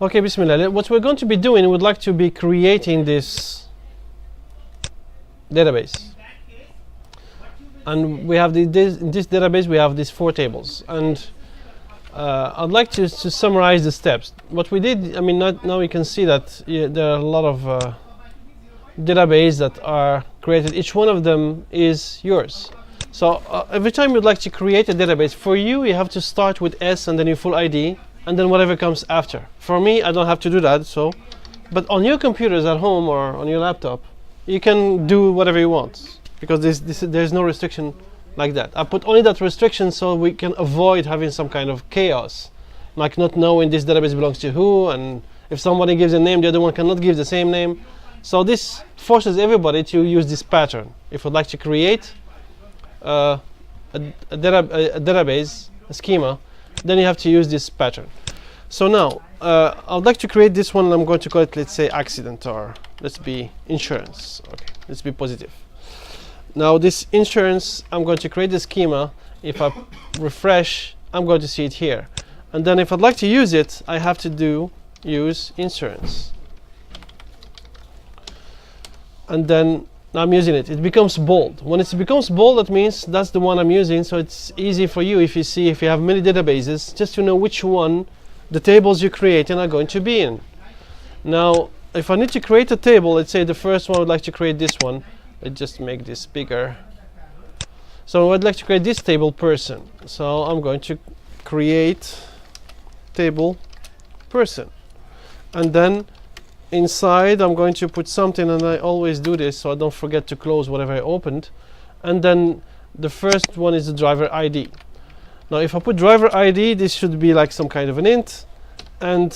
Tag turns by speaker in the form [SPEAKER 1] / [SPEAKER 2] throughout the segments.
[SPEAKER 1] Okay, Bismillah. What we're going to be doing, we would like to be creating this database. And we have in this database, we have these 4 tables. And I'd like to summarize the steps. What we did, I mean, now you can see that there are a lot of databases that are created. Each one of them is yours. So every time you'd like to create a database, for you, you have to start with S and then your full ID, and then whatever comes after. For me, I don't have to do that. But on your computers at home or on your laptop, you can do whatever you want, because there's no restriction like that. I put only that restriction so we can avoid having some kind of chaos, like not knowing this database belongs to who, and if somebody gives a name, the other one cannot give the same name. So this forces everybody to use this pattern. If you'd like to create a database, a schema, then you have to use this pattern. So now, I would like to create this one, and I'm going to call it, let's say, accident, or let's be insurance. Okay, let's be positive. Now this insurance, I'm going to create the schema. If I refresh, I'm going to see it here. And then if I'd like to use it, I have to use insurance. And then I'm using it. It becomes bold. When it becomes bold, that means that's the one I'm using. So it's easy for you if you have many databases, just to know which one the tables you create are going to be in. Now, if I need to create a table, let's say the first one I would like to create this one. Let's just make this bigger. So I'd like to create this table person. So I'm going to create table person. And then inside I'm going to put something, and I always do this so I don't forget to close whatever I opened. And then the first one is the driver ID. Now if I put driver ID, this should be like some kind of an int, and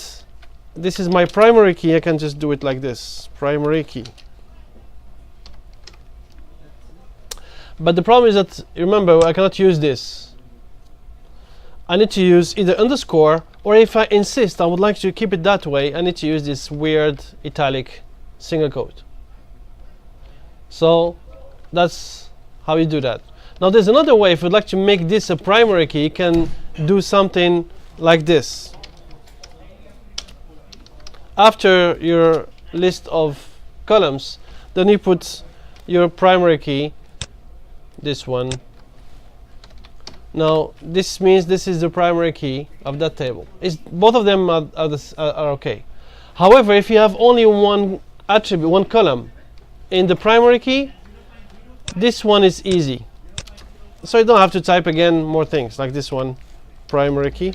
[SPEAKER 1] this is my primary key. I can just do it like this, primary key. But the problem is that, remember, I cannot use this. I need to use either underscore, or if I insist I would like to keep it that way, I need to use this weird italic single quote. So that's how you do that. Now there's another way. If you'd like to make this a primary key, you can do something like this. After your list of columns, then you put your primary key, this one. Now this means this is the primary key of that table. Both of them are okay. However, if you have only one attribute, one column in the primary key, this one is easy. So you don't have to type again more things like this one, primary key.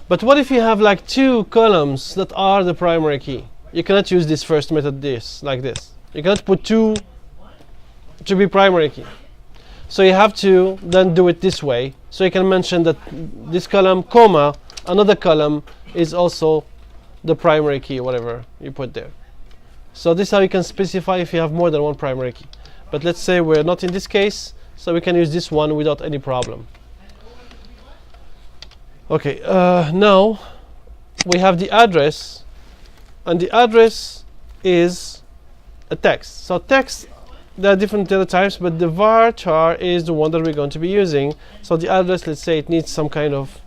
[SPEAKER 1] But what if you have like 2 columns that are the primary key? You cannot use this first method like this. You cannot put 2 to be primary key. So you have to then do it this way. So you can mention that this column, comma, another column is also the primary key, whatever you put there. So this is how you can specify if you have more than one primary key. But let's say we're not in this case, so we can use this one without any problem. Okay, now we have the address, and the address is a text. So text, there are different data types, but the varchar is the one that we're going to be using. So the address, let's say it needs some kind of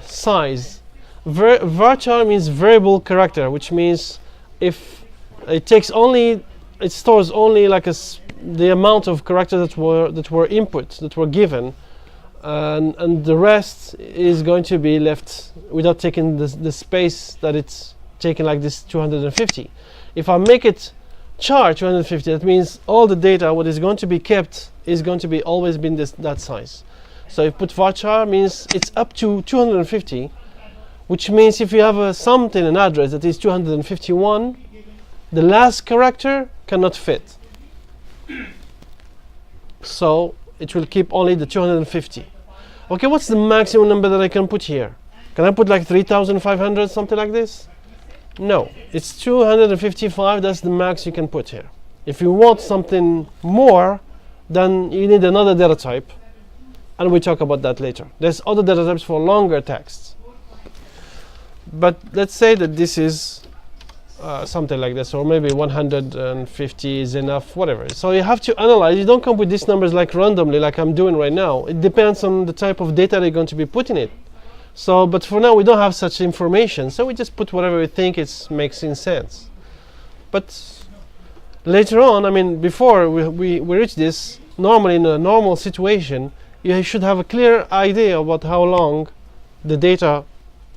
[SPEAKER 1] size. Varchar means variable character, which means if it takes only, it stores only like the amount of characters that were input, that were given, and the rest is going to be left without taking the space that it's taken, like this 250. If I make it char 250, that means all the data, what is going to be kept, is going to be always been that size. So if put varchar means it's up to 250, which means if you have an address that is 251, the last character cannot fit. So it will keep only the 250. Okay, what's the maximum number that I can put here? Can I put like 3,500, something like this? No, it's 255, that's the max you can put here. If you want something more, then you need another data type, and we'll talk about that later. There's other data types for longer texts. But let's say that this is something like this, or maybe 150 is enough, whatever. So you have to analyze. You don't come with these numbers like randomly, like I'm doing right now. It depends on the type of data you're going to be putting it. So, but for now we don't have such information, so we just put whatever we think it makes sense. But later on, I mean, before we reach this, normally in a normal situation, you should have a clear idea about how long the data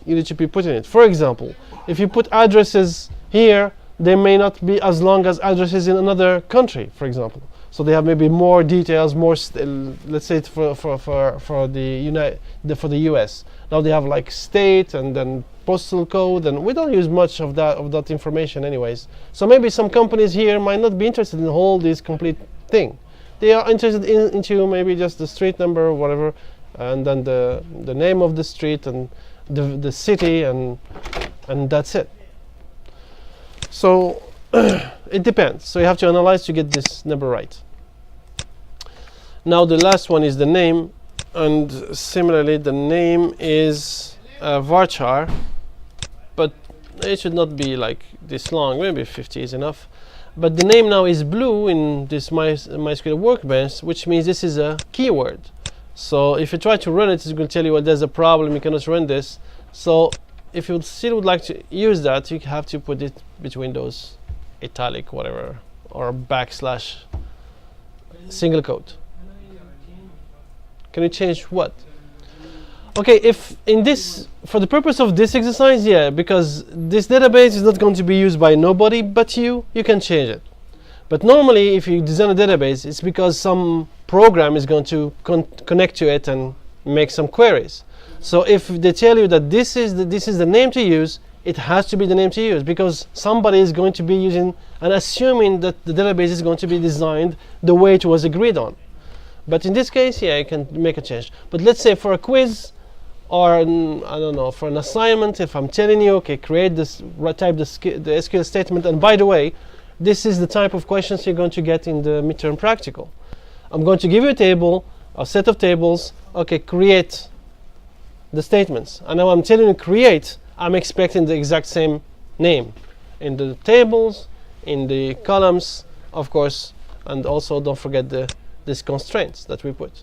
[SPEAKER 1] you need to be put in it. For example, if you put addresses here, they may not be as long as addresses in another country, for example. So they have maybe more details, more let's say for the US. Now they have like state and then postal code, and we don't use much of that information anyways. So maybe some companies here might not be interested in all this complete thing. They are interested into maybe just the street number or whatever, and then the name of the street and the city, and that's it. So it depends. So you have to analyze to get this number right. Now the last one is the name, and similarly the name is varchar, but it should not be like this long. Maybe 50 is enough. But the name now is blue in this MySQL workbench, which means this is a keyword. So if you try to run it, it's going to tell you, well, there's a problem, you cannot run this. So if you still would like to use that, you have to put it between those italic, whatever, or backslash single quote. Can you change what? Okay, if in this, for the purpose of this exercise, yeah, because this database is not going to be used by nobody but you can change it. But normally, if you design a database, it's because some program is going to connect to it and make some queries. So if they tell you that this is the name to use, it has to be the name to use, because somebody is going to be using and assuming that the database is going to be designed the way it was agreed on. But in this case, yeah, you can make a change. But let's say for a quiz, or I don't know, for an assignment, if I'm telling you, okay, create this, type the SQL statement, and by the way, this is the type of questions you're going to get in the midterm practical. I'm going to give you a table, a set of tables, okay, create the statements. And now I'm telling you create, I'm expecting the exact same name in the tables, in the columns, of course, and also don't forget these constraints that we put.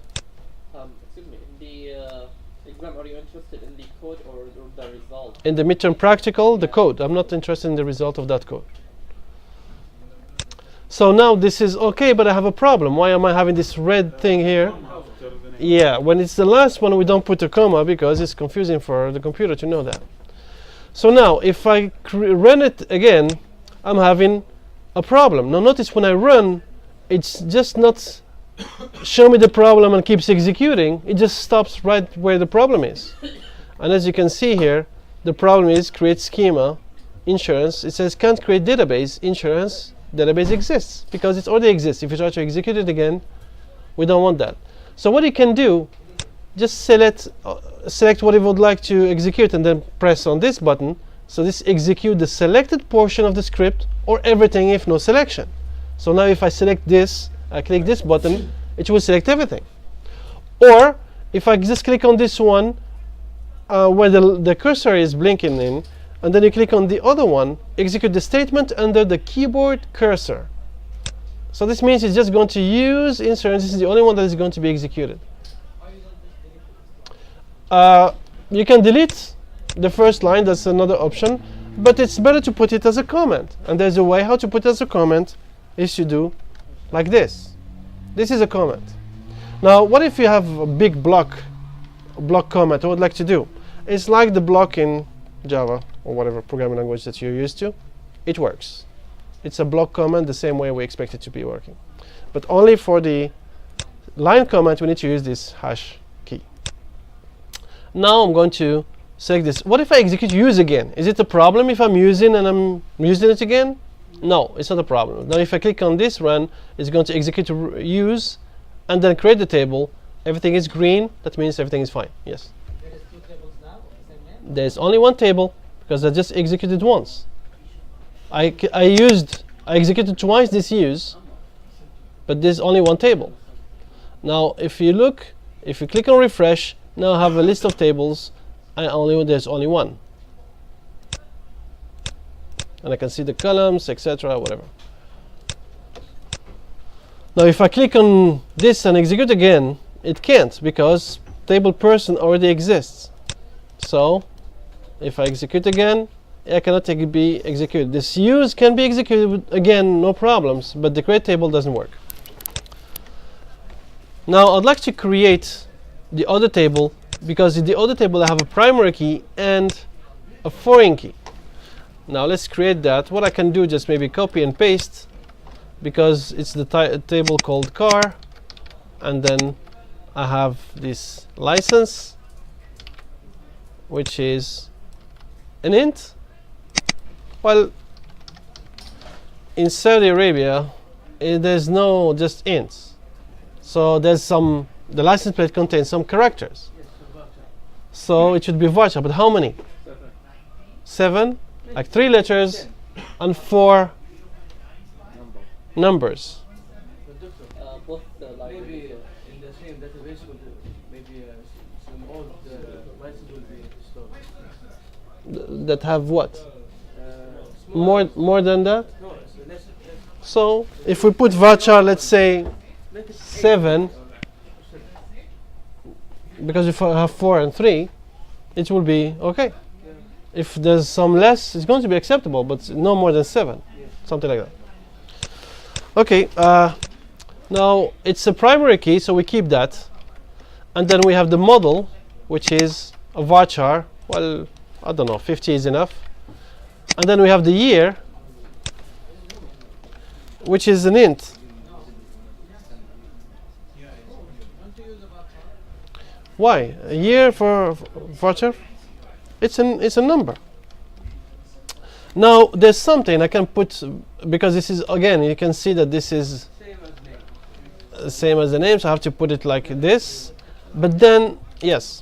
[SPEAKER 2] Excuse me, in the exam, are you interested in the code or the result?
[SPEAKER 1] In the midterm practical, the code. I'm not interested in the result of that code. So now this is okay, but I have a problem. Why am I having this red thing here? Yeah, when it's the last one, we don't put a comma because it's confusing for the computer to know that. So now, if I run it again, I'm having a problem. Now notice when I run, it's just not show me the problem and keeps executing. It just stops right where the problem is. And as you can see here, the problem is create schema, insurance. It says can't create database, insurance, database exists, because it already exists. If you try to execute it again, we don't want that. So what you can do, just select what you would like to execute and then press on this button. So this execute the selected portion of the script or everything if no selection. So now if I select this, I click this button, it will select everything. Or if I just click on this one where the cursor is blinking in, and then you click on the other one, execute the statement under the keyboard cursor. So this means it's just going to use insurance. This is the only one that is going to be executed. You can delete the first line, that's another option, but it's better to put it as a comment. And there's a way how to put it as a comment is to do like this. This is a comment. Now, what if you have a big block comment? What I would like to do? It's like the block in Java or whatever programming language that you're used to. It works. It's a block comment the same way we expect it to be working. But only for the line comment, we need to use this hash key. Now I'm going to select this. What if I execute use again? Is it a problem if I'm using and I'm using it again? No, it's not a problem. Now if I click on this run, it's going to execute use and then create the table. Everything is green. That means everything is fine. Yes?
[SPEAKER 2] There is 2 tables now of the same name?
[SPEAKER 1] There's only one table because I just executed once. I executed twice this use, but there's only one table. Now if you click on refresh, now I have a list of tables and there's only one. And I can see the columns, etc., whatever. Now if I click on this and execute again, it can't because table person already exists. So if I execute again, I cannot be executed. This use can be executed again, no problems, but the create table doesn't work. Now I'd like to create the other table, because in the other table I have a primary key and a foreign key. Now let's create that. What I can do, just maybe copy and paste, because it's the table called car, and then I have this license, which is an int. Well, in Saudi Arabia, there's no just ints. So there's the license plate contains some characters. So it should be varchar, but how many? 7, like 3 letters and 4 numbers.
[SPEAKER 2] Both the
[SPEAKER 3] Maybe in the same database, maybe some old license will be stored.
[SPEAKER 1] That have what? More than that?
[SPEAKER 3] No, less.
[SPEAKER 1] So if we put varchar, let's say 7, because if I have 4 and 3, it will be okay. If there's some less, it's going to be acceptable, but no more than 7, something like that. Okay, now it's a primary key, so we keep that. And then we have the model, which is a varchar. Well, I don't know, 50 is enough. And then we have the year, which is an int. Why? A year for varchar? It's a number. Now there's something I can put, because this is, again, you can see that this is same as the name, so I have to put it like this. But then, yes.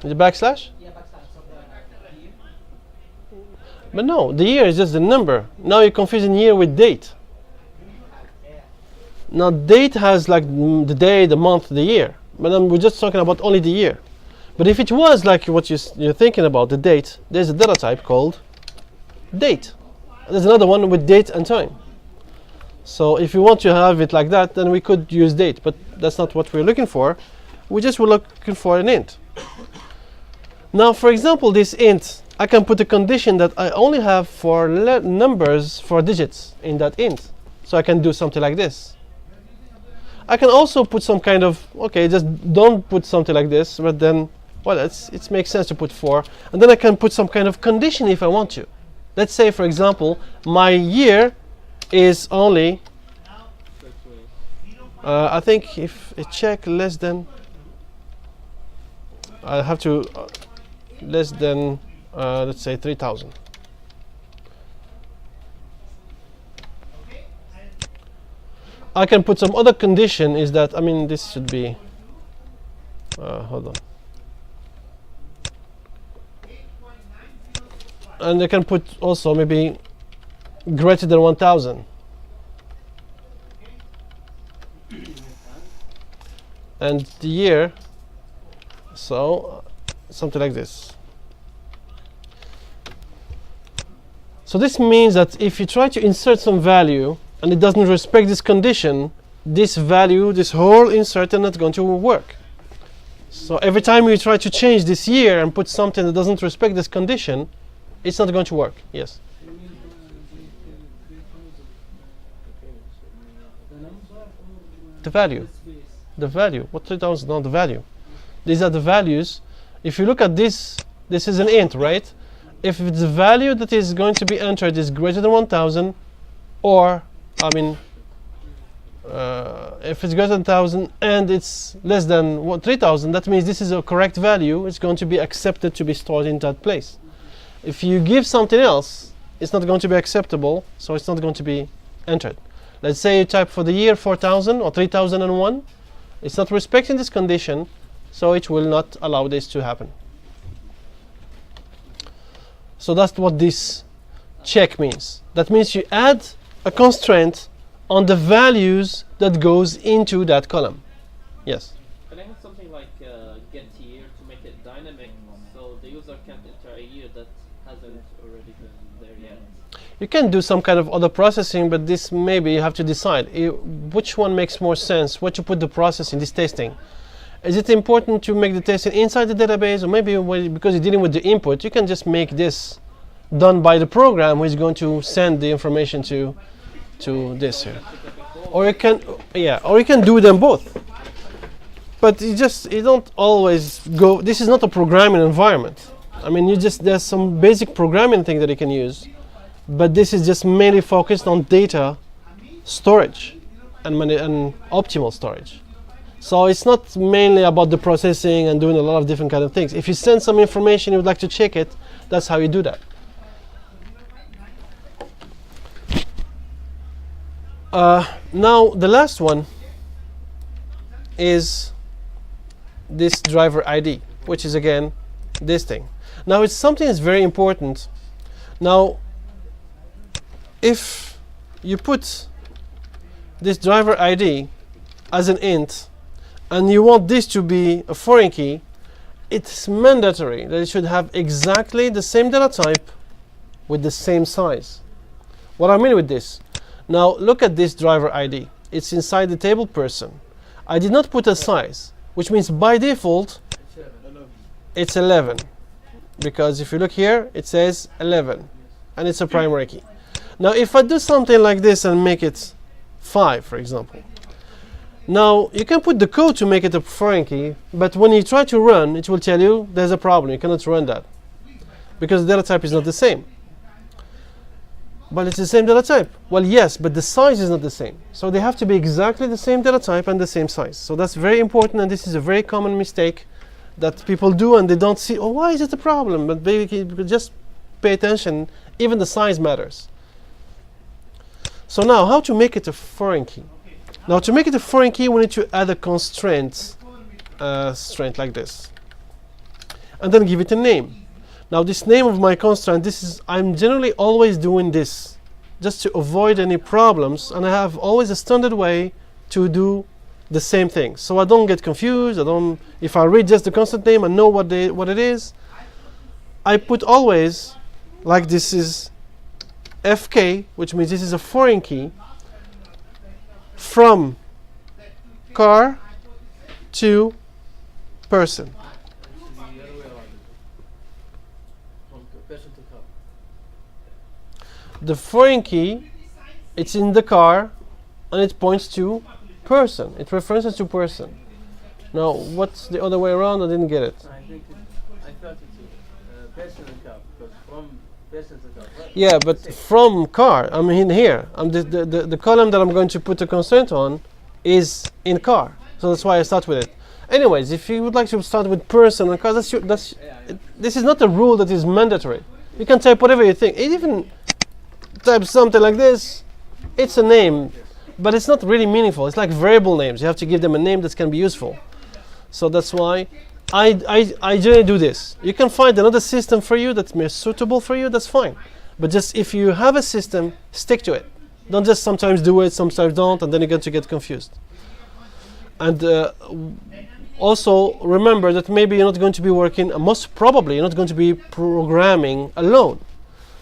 [SPEAKER 1] The backslash? But no, the year is just the number. Now you're confusing year with date. Now date has like the day, the month, the year. But then we're just talking about only the year. But if it was like what you're thinking about, the date, there's a data type called date. There's another one with date and time. So if you want to have it like that, then we could use date. But that's not what we're looking for. We just were looking for an int. Now, for example, this int, I can put a condition that I only have for numbers, for digits in that int. So I can do something like this. I can also put some kind of, okay, just don't put something like this, but then, well, it makes sense to put 4. And then I can put some kind of condition if I want to. Let's say, for example, my year is only, I think if I check less than, I have to, less than, let's say 3,000. I can put some other condition, is that, I mean, this should be, hold on. And I can put also maybe greater than 1,000. And the year, so something like this. So this means that if you try to insert some value and it doesn't respect this condition, this value, this whole insert, is not going to work. So every time you try to change this year and put something that doesn't respect this condition, it's not going to work. Yes? The value. The value. What 3,000? Not the value. These are the values. If you look at this, this is an int, right? If the value that is going to be entered is greater than 1,000, or, I mean, if it's greater than 1,000 and it's less than 3,000, that means this is a correct value. It's going to be accepted to be stored in that place. If you give something else, it's not going to be acceptable, so it's not going to be entered. Let's say you type for the year 4,000 or 3,001. It's not respecting this condition, so it will not allow this to happen. So that's what this check means. That means you add a constraint on the values that goes into that column. Yes?
[SPEAKER 2] Can I have something like get year to make it dynamic, so the user can't enter a year that hasn't already been there yet?
[SPEAKER 1] You can do some kind of other processing, but this maybe you have to decide which one makes more sense, what you put the processing, this testing. Is it important to make the testing inside the database, or maybe because you're dealing with the input, you can just make this done by the program who is going to send the information to this here. Or you can, or you can do them both. But you don't always go. This is not a programming environment. I mean, there's some basic programming thing that you can use, but this is just mainly focused on data storage and optimal storage. So it's not mainly about the processing and doing a lot of different kind of things. If you send some information, you would like to check it, that's how you do that. Now the last one is this driver ID, which is again this thing. Now it's something that's very important. Now if you put this driver ID as an int and you want this to be a foreign key, it's mandatory that it should have exactly the same data type with the same size. What I mean with this, now look at this driver ID. It's inside the table person. I did not put a size, which means by default it's 11, because if you look here it says 11 and it's a primary key. Now if I do something like this and make it 5, for example, now you can put the code to make it a foreign key, but when you try to run, it will tell you there's a problem, you cannot run that because the data type is not the same. But it's the same data type. Well, yes, but the size is not the same. So they have to be exactly the same data type and the same size. So that's very important, and this is a very common mistake that people do, and they don't see, oh, why is it a problem? But basically, just pay attention. Even the size matters. So now, how to make it a foreign key? Now, to make it a foreign key, we need to add a constraint strength like this, and then give it a name. Now, this name of my constraint, I'm generally always doing this just to avoid any problems, and I have always a standard way to do the same thing, so I don't get confused. If I read just the constant name and know what it is, I put always like this is FK, which means this is a foreign key from car to person.
[SPEAKER 3] Actually, the other way around. From person to car.
[SPEAKER 1] The foreign key, it's in the car and it points to person. It references to person. Now, what's the other way around? I didn't get it.
[SPEAKER 3] I thought it's person and car, because from person to car. Right?
[SPEAKER 1] Yeah, but from car, I'm in here. The column that I'm going to put a constraint on is in car. So that's why I start with it. Anyways, if you would like to start with person and car, this is not a rule that is mandatory. You can type whatever you think. Even type something like this, it's a name, but it's not really meaningful. It's like variable names. You have to give them a name that can be useful. So that's why I generally do this. You can find another system for you that's more suitable for you, that's fine. But just if you have a system, stick to it. Don't just sometimes do it, sometimes don't, and then you're going to get confused. And also remember that maybe you're not going to be working, most probably you're not going to be programming alone.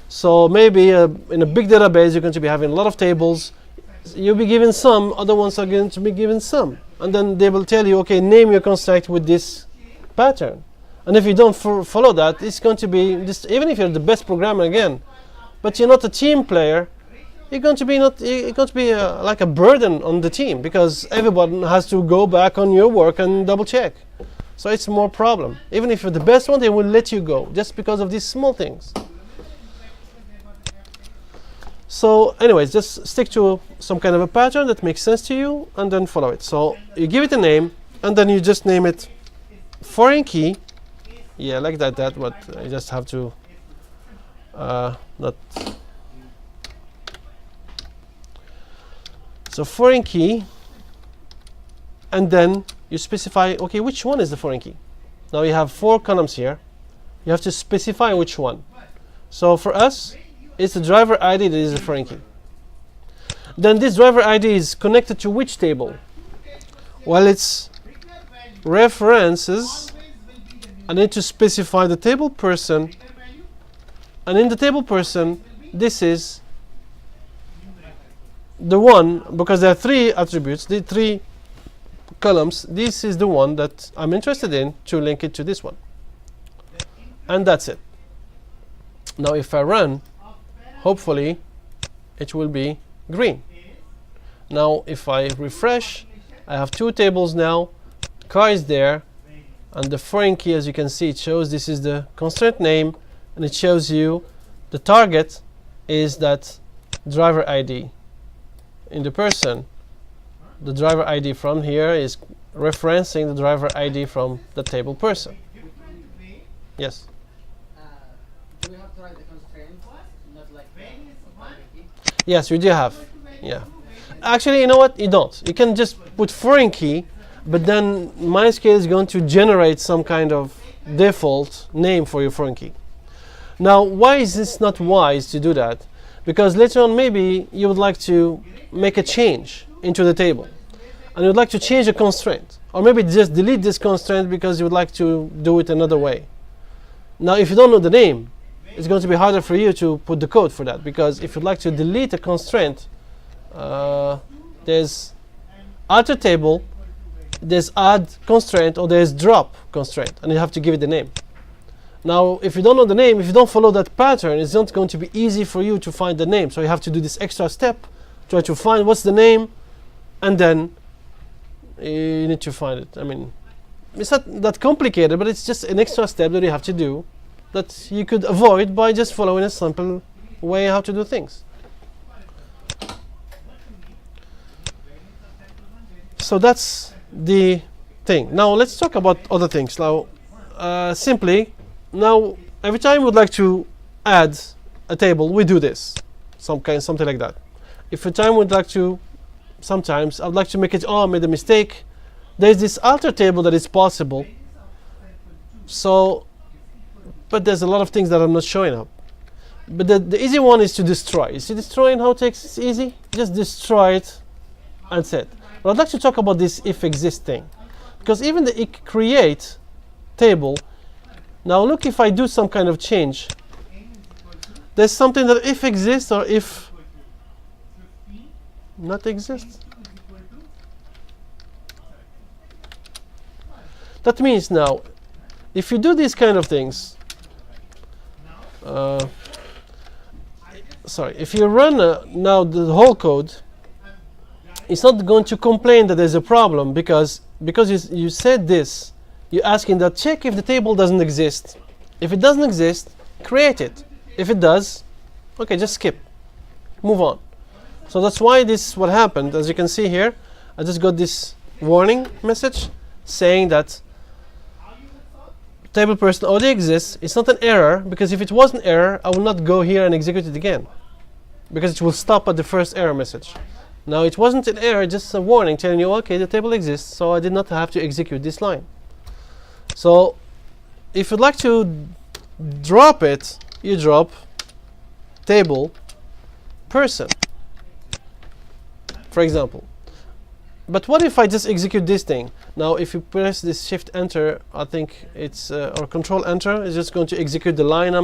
[SPEAKER 1] So maybe in a big database you're going to be having a lot of tables. You'll be given some, other ones are going to be given some. And then they will tell you, okay, name your constraint with this pattern. And if you don't follow that, it's going to be, even if you're the best programmer again, but you're not a team player, you're going to be like a burden on the team, because everyone has to go back on your work and double check. So it's more problem. Even if you're the best one, they will let you go just because of these small things. So anyways, just stick to some kind of a pattern that makes sense to you and then follow it. So you give it a name and then you just name it foreign key. Yeah, like that, but you just have to not. So foreign key, and then you specify, okay, which one is the foreign key? Now you have 4 columns here. You have to specify which one. So for us, it's the driver ID that is the foreign key. Then this driver ID is connected to which table? Well, it's references. I need to specify the table person, and in the table person, this is the one, because there are 3 attributes, the 3 columns, this is the one that I'm interested in to link it to this one. And that's it. Now if I run, hopefully it will be green. Now if I refresh, I have two tables now. Car is there, and the foreign key, as you can see, it shows this is the constraint name, and it shows you the target is that driver ID in the person. The driver ID from here is referencing the driver ID from the table person. Yes?
[SPEAKER 4] Do we have to write the constraint, not like the key?
[SPEAKER 1] Yes, you do have. Yeah. Actually, you know what? You don't. You can just put foreign key, but then MySQL is going to generate some kind of default name for your foreign key. Now, why is this not wise to do that? Because later on, maybe you would like to make a change into the table, and you would like to change a constraint, or maybe just delete this constraint because you would like to do it another way. Now, if you don't know the name, it's going to be harder for you to put the code for that, because if you'd like to delete a constraint, there's alter table, there's add constraint, or there's drop constraint, and you have to give it the name. Now, if you don't know the name, if you don't follow that pattern, it's not going to be easy for you to find the name. So you have to do this extra step, try to find what's the name, and then you need to find it. I mean, it's not that complicated, but it's just an extra step that you have to do that you could avoid by just following a simple way how to do things. So that's the thing. Now let's talk about other things. Now, simply, now every time we'd like to add a table, we do this, something like that. If a time we'd like to, sometimes I'd like to make it. Oh, I made a mistake. There's this alter table that is possible. So, but there's a lot of things that I'm not showing up. But the easy one is to destroy. You see, destroying how it takes it's easy. Just destroy it, and that's it. But I'd like to talk about this if exist thing, because even the create table. Now look, if I do some kind of change, there's something that if exists or if not exists. That means now, if you do these kind of things, if you run now the whole code, it's not going to complain that there's a problem because you said this. You're asking that check if the table doesn't exist. If it doesn't exist, create it. If it does, okay, just skip. Move on. So that's why this is what happened. As you can see here, I just got this warning message saying that table person already exists. It's not an error, because if it was an error, I will not go here and execute it again, because it will stop at the first error message. Now it wasn't an error, just a warning telling you, okay, the table exists, so I did not have to execute this line. So if you'd like to drop it, you drop table person, for example. But what if I just execute this thing? Now if you press this shift enter, I think it's or control enter, it's just going to execute the line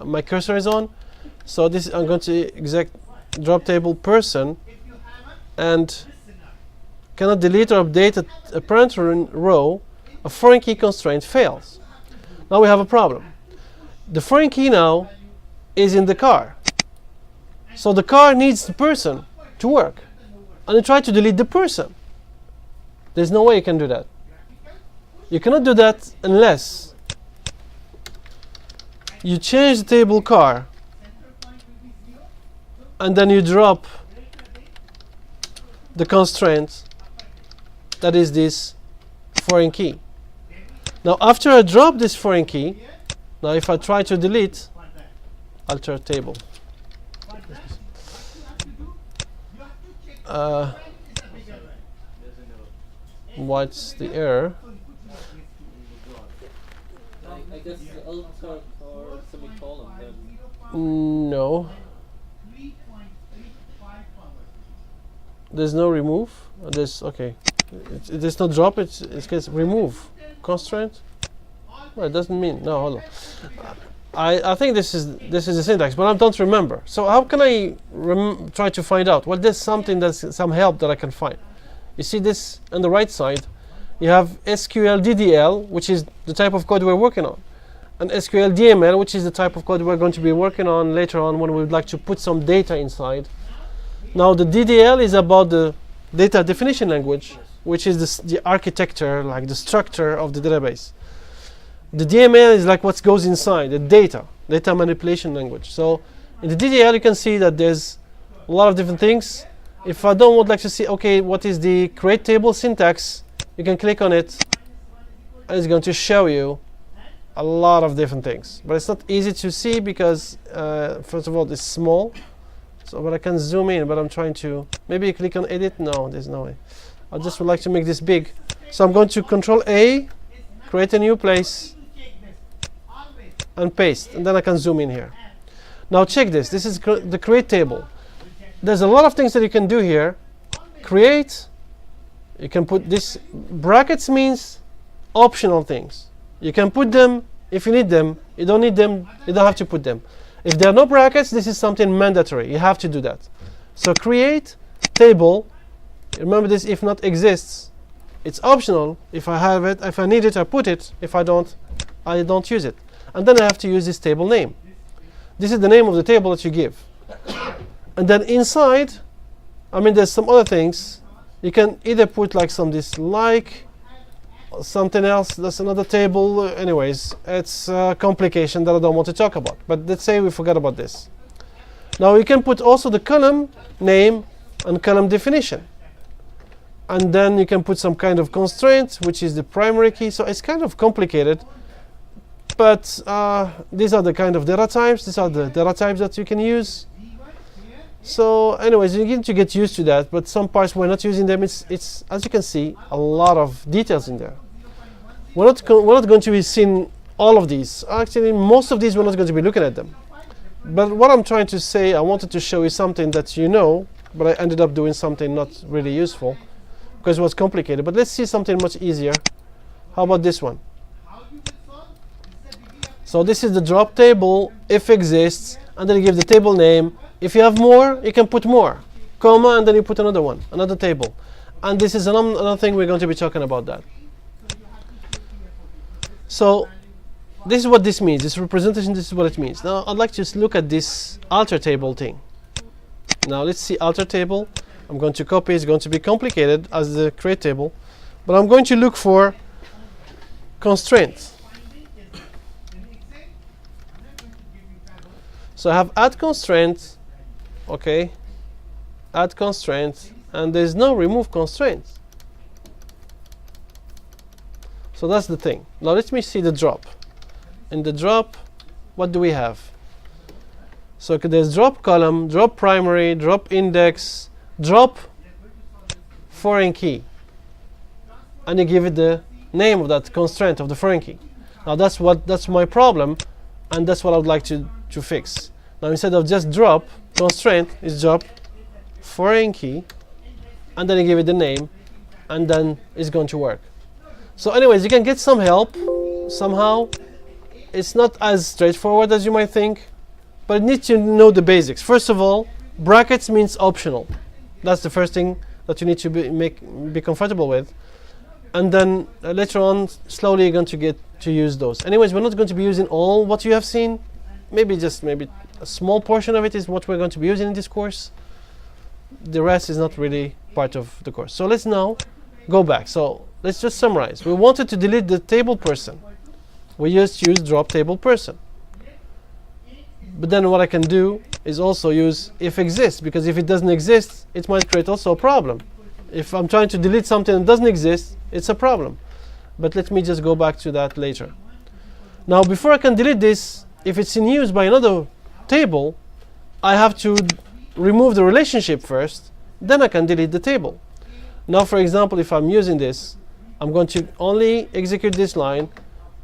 [SPEAKER 1] my cursor is on. So this I'm going to drop table person, and cannot delete or update a parent row. A foreign key constraint fails. Now we have a problem. The foreign key now is in the car. So the car needs the person to work. And you try to delete the person. There's no way you can do that. You cannot do that unless you change the table car and then you drop the constraint that is this foreign key. Now after I drop this foreign key, now if I try to delete, alter table. What's the error?
[SPEAKER 2] I guess alter or semicolon then.
[SPEAKER 1] No. There's no remove. There's okay. There's no drop. It gets remove constraint. Well, it doesn't mean no. Hold on. I think this is the syntax, but I don't remember. So how can I try to find out? Well, there's something that's some help that I can find. You see this on the right side. You have SQL DDL, which is the type of code we're working on, and SQL DML, which is the type of code we're going to be working on later on when we would like to put some data inside. Now the DDL is about the data definition language, which is the architecture, like the structure of the database. The DML is like what goes inside, the data manipulation language. So in the DDL you can see that there's a lot of different things. If I don't would like to see, okay, what is the create table syntax, you can click on it and it's going to show you a lot of different things. But it's not easy to see because first of all it's small. So but I can zoom in, but I'm trying to, maybe click on edit. No, there's no way. I just would like to make this big. So I'm going to Control A, create a new place, and paste, and then I can zoom in here. Now check this. This is the create table. There's a lot of things that you can do here. Create. You can put this brackets means optional things. You can put them if you need them. You don't need them. You don't have to put them. If there are no brackets, this is something mandatory. You have to do that. So create table. Remember this, if not exists. It's optional. If I have it, if I need it, I put it. If I don't use it. And then I have to use this table name. This is the name of the table that you give. And then inside, I mean, there's some other things. You can either put like some or something else. That's another table. Anyways, it's a complication that I don't want to talk about. But let's say we forgot about this. Now you can put also the column name and column definition. And then you can put some kind of constraint, which is the primary key. So it's kind of complicated. But these are the kind of data types. These are the data types that you can use. So anyways, you need to get used to that. But some parts we're not using them. It's as you can see, a lot of details in there. We're not going to be seeing all of these. Actually, most of these we're not going to be looking at them. But what I'm trying to say, I wanted to show you something that you know, but I ended up doing something not really useful because it was complicated. But let's see something much easier. How about this one? So this is the drop table, if exists, and then you give the table name. If you have more, you can put more, comma, and then you put another one, another table. And this is another thing we're going to be talking about that. So this is what this means. This representation, this is what it means. Now I'd like to look at this alter table thing. Now let's see alter table. I'm going to copy. It's going to be complicated as the create table, but I'm going to look for constraint. So I have add constraint, okay, add constraint, and there's no remove constraint. So that's the thing. Now let me see the drop. In the drop, what do we have? So there's drop column, drop primary, drop index, drop foreign key, and you give it the name of that constraint of the foreign key. Now that's my problem, and that's what I would like to fix. Now instead of just drop constraint, is drop foreign key, and then you give it the name, and then it's going to work. So anyways, you can get some help somehow. It's not as straightforward as you might think, but you need to know the basics. First of all, brackets means optional. That's the first thing that you need to be comfortable with. And then later on, slowly you're going to get to use those. Anyways, we're not going to be using all what you have seen. Maybe a small portion of it is what we're going to be using in this course. The rest is not really part of the course. So let's now go back. So let's just summarize. We wanted to delete the table person. We just use drop table person. But then what I can do is also use if exists, because if it doesn't exist, it might create also a problem. If I'm trying to delete something that doesn't exist, it's a problem. But let me just go back to that later. Now before I can delete this, if it's in use by another table, I have to remove the relationship first, then I can delete the table. Now for example, if I'm using this, I'm going to only execute this line.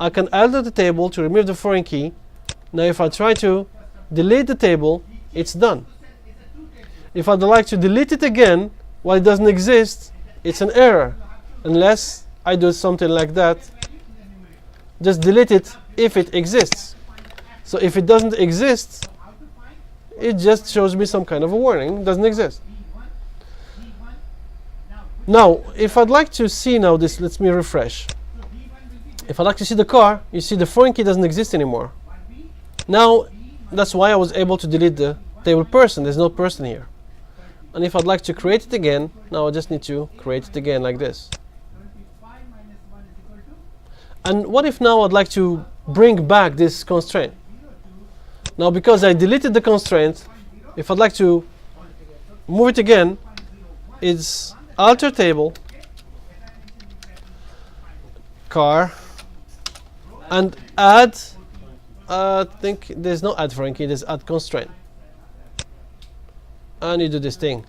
[SPEAKER 1] I can alter the table to remove the foreign key. Now if I try to delete the table, it's done. If I'd like to delete it again while it doesn't exist, it's an error, unless I do something like that. Just delete it if it exists. So if it doesn't exist, it just shows me some kind of a warning. It doesn't exist. Now, if I'd like to see now this, let me refresh. If I'd like to see the car, you see the foreign key doesn't exist anymore. Now, that's why I was able to delete the table person. There's no person here. And if I'd like to create it again, now I just need to create it again like this. And what if now I'd like to bring back this constraint? Now, because I deleted the constraint, if I'd like to move it again, it's alter table, car, and add, I think there's no add foreign key, there's add constraint. And you do this thing.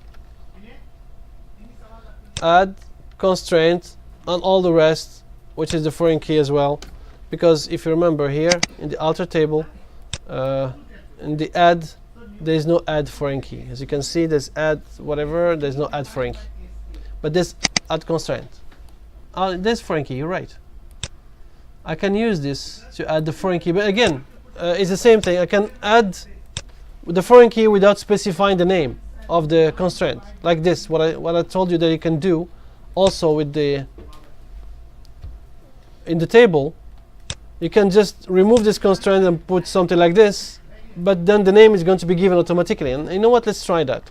[SPEAKER 1] Add constraint and all the rest, which is the foreign key as well. Because if you remember here, in the alter table, in the add, there's no add foreign key. As you can see, there's add whatever, there's no add foreign key. But there's add constraint. There's foreign key, you're right. I can use this to add the foreign key, but again, it's the same thing. I can add the foreign key without specifying the name of the constraint, like this. What I told you that you can do, also with the in the table, you can just remove this constraint and put something like this, but then the name is going to be given automatically. And you know what? Let's try that.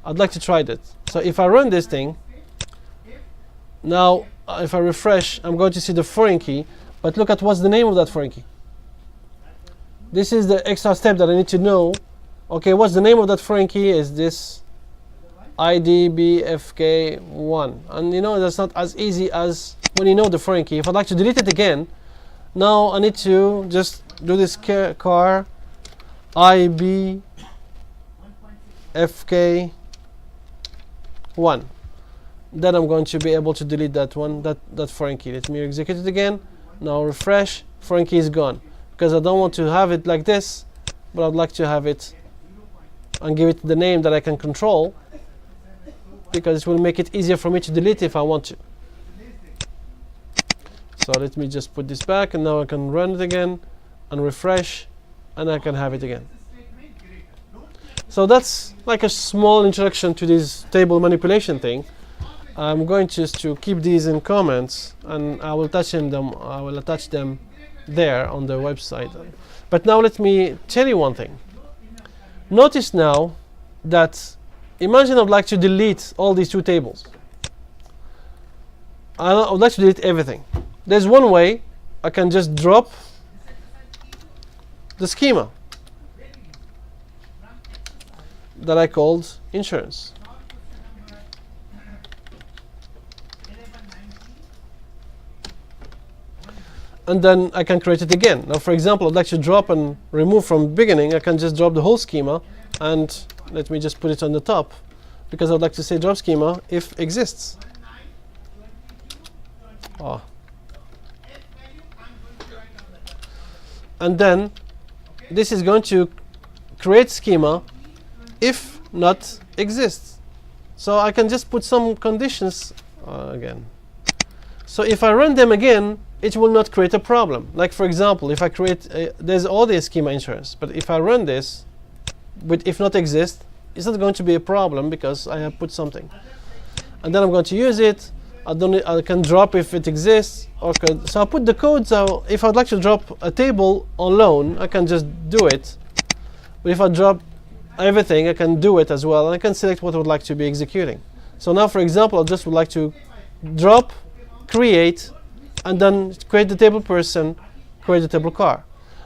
[SPEAKER 1] I'd like to try that. So if I run this thing, now if I refresh, I'm going to see the foreign key, but look at what's the name of that foreign key. This is the extra step that I need to know. Okay, what's the name of that foreign key? Is this IDBFK1. And you know, that's not as easy as when you know the foreign key. If I'd like to delete it again, now I need to just do this car IBFK1. Then I'm going to be able to delete that one, that foreign key. Let me execute it again. Now refresh, foreign key is gone. Because I don't want to have it like this, but I'd like to have it and give it the name that I can control, because it will make it easier for me to delete if I want to. So let me just put this back, and now I can run it again and refresh, and I can have it again. So that's like a small introduction to this table manipulation thing. I'm going just to keep these in comments, and I will attach them there on the website. But now let me tell you one thing. Notice now that, imagine I'd like to delete all these two tables. I would like to delete everything. There's one way. I can just drop the schema that I called insurance. And then I can create it again. Now, for example, I'd like to drop and remove from the beginning. I can just drop the whole schema, and let me just put it on the top, because I'd like to say drop schema if exists. Oh. And then this is going to create schema if not exists. So I can just put some conditions again. So if I run them again, it will not create a problem. Like for example, if I create, there's all the schema insurance, but if I run this with if not exist, it's not going to be a problem because I have put something. And then I'm going to use it. I can drop if it exists, so I put the code. So if I'd like to drop a table on loan, I can just do it. But if I drop everything, I can do it as well, and I can select what I would like to be executing. So now, for example, I just would like to drop, create, and then create the table person, create the table car.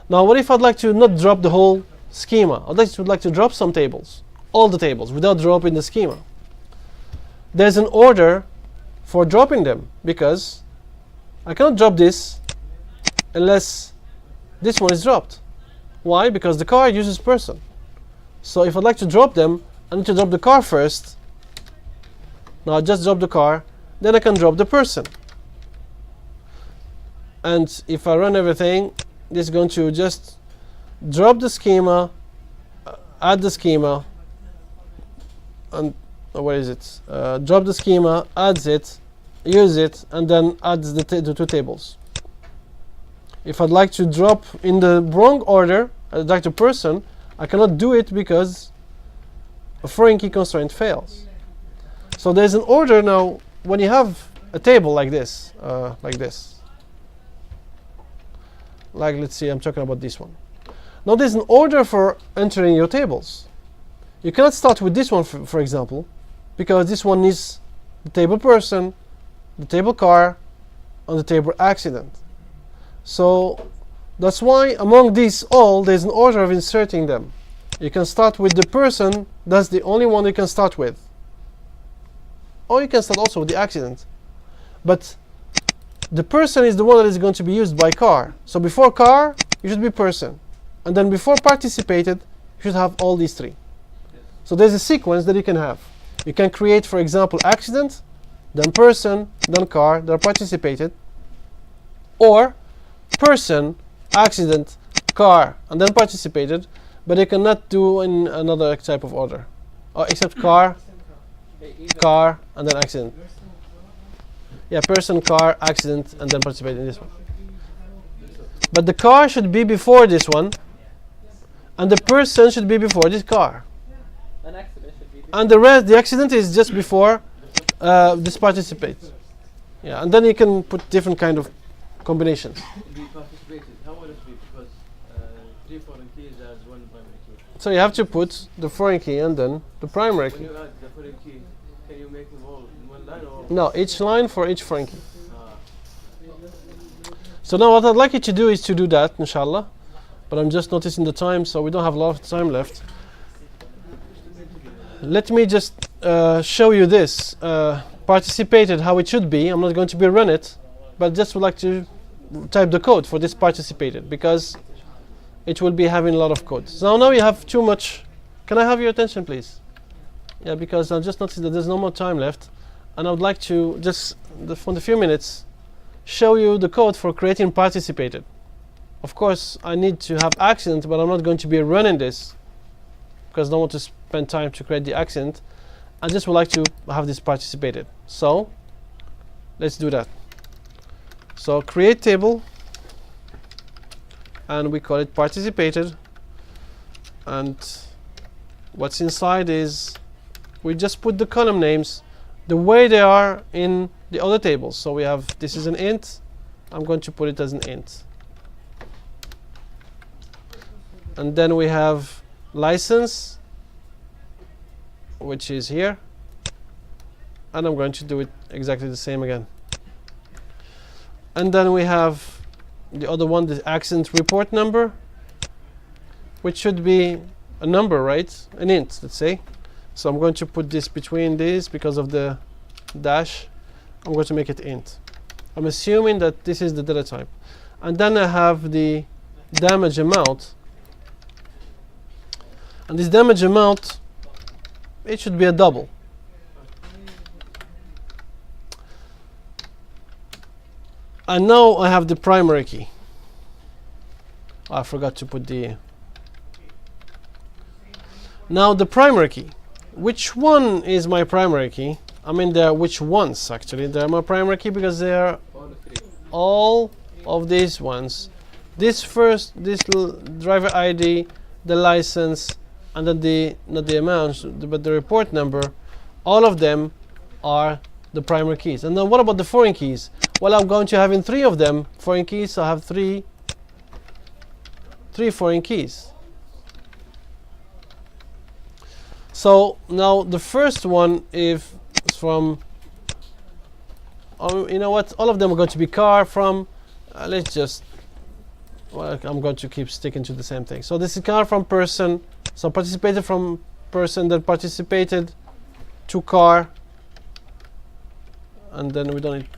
[SPEAKER 1] Now, what if I'd like to not drop the whole schema? I'd like to drop some tables, all the tables, without dropping the schema. There's an order for dropping them, because I cannot drop this unless this one is dropped. Why? Because the car uses person. So if I'd like to drop them, I need to drop the car first. Now I just drop the car, then I can drop the person. And if I run everything, this is going to just drop the schema, add the schema, and where is it? Drop the schema, adds it, use it, and then adds the two tables. If I'd like to drop in the wrong order, I'd like the person, I cannot do it because a foreign key constraint fails. So there's an order now when you have a table like this, like let's see, I'm talking about this one. Now there's an order for entering your tables. You cannot start with this one, for example, because this one needs the table person, the table car, and the table accident. So that's why among these all, there's an order of inserting them. You can start with the person, that's the only one you can start with. Or you can start also with the accident. But the person is the one that is going to be used by car. So before car, you should be person. And then before participated, you should have all these three. So there's a sequence that you can have. You can create, for example, accident, then person, then car, then participated. Or person, accident, car, and then participated. But you cannot do in another type of order. Except car, car, and then accident. Yeah, person, car, accident, and then participate in this one. But the car should be before this one, and the person should be before this car.
[SPEAKER 2] An accident should be before.
[SPEAKER 1] And the rest, the accident is just before this participate. Yeah, and then you can put different kind of combinations.
[SPEAKER 3] The participated, how will it be? Because 3 foreign keys as one primary key.
[SPEAKER 1] So you have to put the foreign key and then the primary
[SPEAKER 3] When
[SPEAKER 1] key.
[SPEAKER 3] you add the foreign key, can you make them all in one line or?
[SPEAKER 1] No, each line for each foreign key.
[SPEAKER 3] Ah.
[SPEAKER 1] So now what I'd like you to do is to do that, inshallah. But I'm just noticing the time, so we don't have a lot of time left. Let me just show you this. Participated, how it should be. I'm not going to be run it, but just would like to type the code for this participated, because it will be having a lot of code. So now you have too much. Can I have your attention, please? Yeah, because I'm just noticing that there's no more time left, and I would like to just, for the few minutes, show you the code for creating participated. Of course, I need to have accident, but I'm not going to be running this because I don't want to spend time to create the accident. I just would like to have this participated. So let's do that. So create table, and we call it participated. And what's inside is we just put the column names the way they are in the other tables. So we have, this is an int. I'm going to put it as an int. And then we have license, which is here. And I'm going to do it exactly the same again. And then we have the other one, the accident report number, which should be a number, right? An int, let's say. So I'm going to put this between these because of the dash. I'm going to make it int. I'm assuming that this is the data type. And then I have the damage amount. And this damage amount, it should be a double. And now I have the primary key. I forgot to put the... Now the primary key. Which one is my primary key? I mean, there are which ones actually. They are my primary key because they are all of these ones. This first, this driver ID, the license, and then the, not the amount, but the report number, all of them are the primary keys. And then what about the foreign keys? Well, I'm going to have in 3 of them foreign keys, so I have three foreign keys. So now the first one is from, you know what, all of them are going to be car from, let's just, well, I'm going to keep sticking to the same thing. So this is car from person, so participated from person, then participated to car, and then we don't need,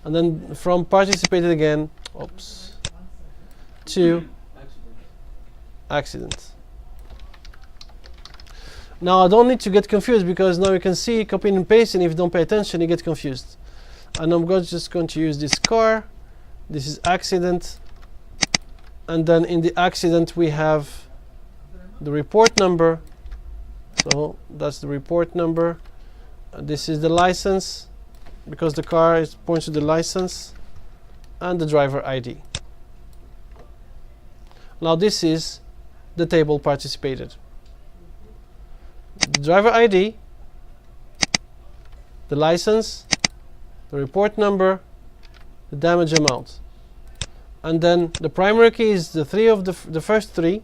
[SPEAKER 1] and then from participated again, oops, to accident. Now I don't need to get confused because now you can see copying and pasting. If you don't pay attention, you get confused. And I'm just going to use this car. This is accident. And then in the accident we have the report number. So that's the report number. This is the license because the car is points to the license, and the driver ID. Now this is the table participated. The driver ID, the license, the report number, the damage amount. And then the primary key is the first three,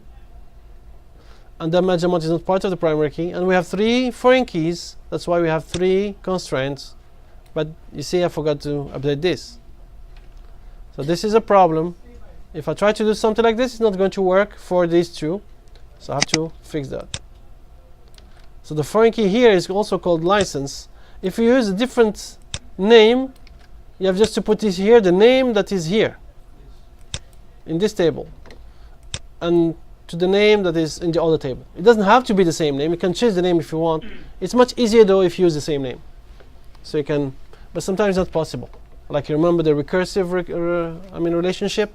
[SPEAKER 1] and damage amount is not part of the primary key. And we have 3 foreign keys. That's why we have 3 constraints. But you see, I forgot to update this. So this is a problem. If I try to do something like this, it's not going to work for these two. So I have to fix that. So the foreign key here is also called license. If you use a different name, you have just to put this here, the name that is here in this table, and to the name that is in the other table. It doesn't have to be the same name. You can change the name if you want. It's much easier though if you use the same name. So you can, but sometimes not possible. Like you remember the recursive relationship.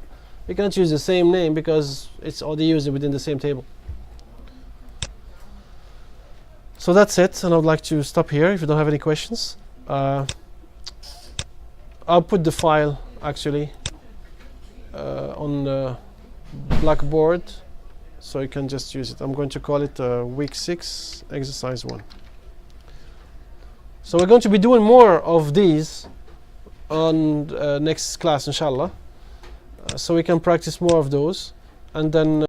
[SPEAKER 1] You can't use the same name because it's already used within the same table. So that's it, and I would like to stop here if you don't have any questions. I'll put the file actually on the Blackboard, so you can just use it. I'm going to call it week 6 exercise 1. So we're going to be doing more of these on next class, inshallah, so we can practice more of those, and then